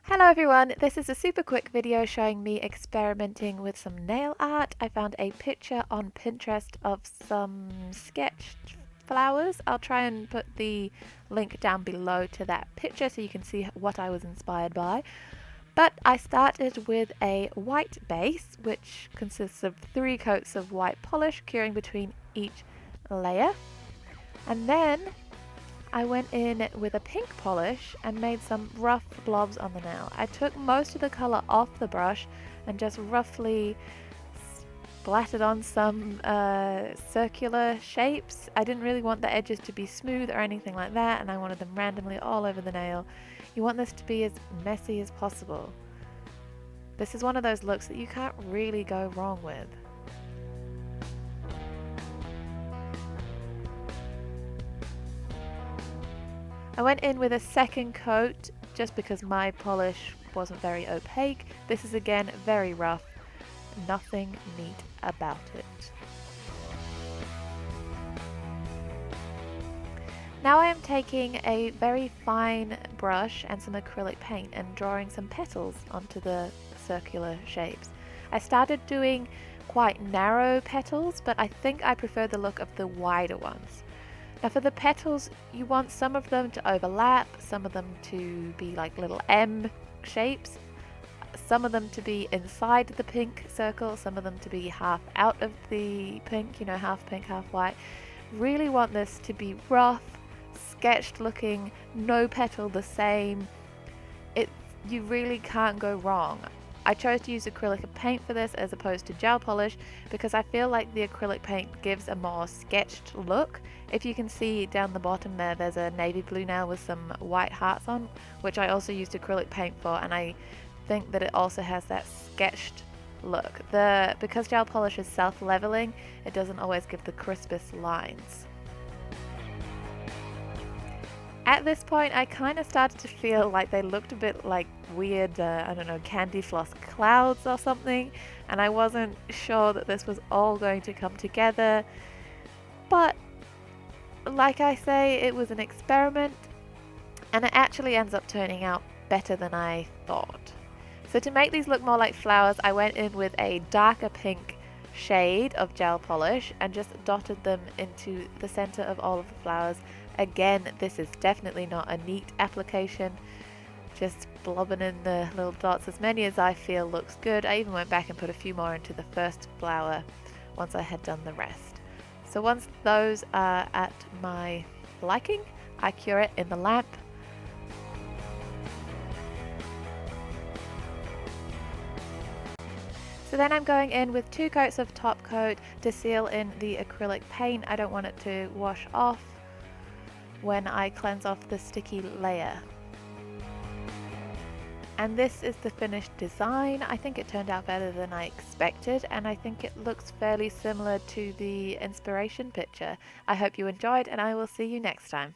Hello everyone, this is a super quick video showing me experimenting with some nail art. I found a picture on Pinterest of some sketched flowers. I'll try and put the link down below to that picture so you can see what I was inspired by. But I started with a white base, which consists of 3 coats of white polish curing between each layer. And then I went in with a pink polish and made some rough blobs on the nail. I took most of the color off the brush and just roughly splattered on some circular shapes. I didn't really want the edges to be smooth or anything like that, and I wanted them randomly all over the nail. You want this to be as messy as possible. This is one of those looks that you can't really go wrong with. I went in with a second coat just because my polish wasn't very opaque. This is again very rough, nothing neat about it. Now I am taking a very fine brush and some acrylic paint and drawing some petals onto the circular shapes. I started doing quite narrow petals, but I think I prefer the look of the wider ones. Now for the petals, you want some of them to overlap, some of them to be like little M shapes, some of them to be inside the pink circle, some of them to be half out of the pink, half pink, half white. Really want this to be rough, sketched looking, no petal the same. You really can't go wrong. I chose to use acrylic paint for this as opposed to gel polish because I feel like the acrylic paint gives a more sketched look. If you can see down the bottom there's a navy blue nail with some white hearts on, which I also used acrylic paint for, and I think that it also has that sketched look. Because gel polish is self-leveling, it doesn't always give the crispest lines. At this point, I kind of started to feel like they looked a bit like weird, I don't know, candy floss clouds or something, and I wasn't sure that this was all going to come together. But, like I say, it was an experiment, and it actually ends up turning out better than I thought. So to make these look more like flowers, I went in with a darker pink shade of gel polish and just dotted them into the center of all of the flowers. Again, this is definitely not a neat application, just blobbing in the little dots, as many as I feel looks good. I even went back and put a few more into the first flower once I had done the rest. So once those are at my liking, I cure it in the lamp. So then I'm going in with 2 coats of top coat to seal in the acrylic paint. I don't want it to wash off when I cleanse off the sticky layer. And this is the finished design. I think it turned out better than I expected, and I think it looks fairly similar to the inspiration picture. I hope you enjoyed, and I will see you next time.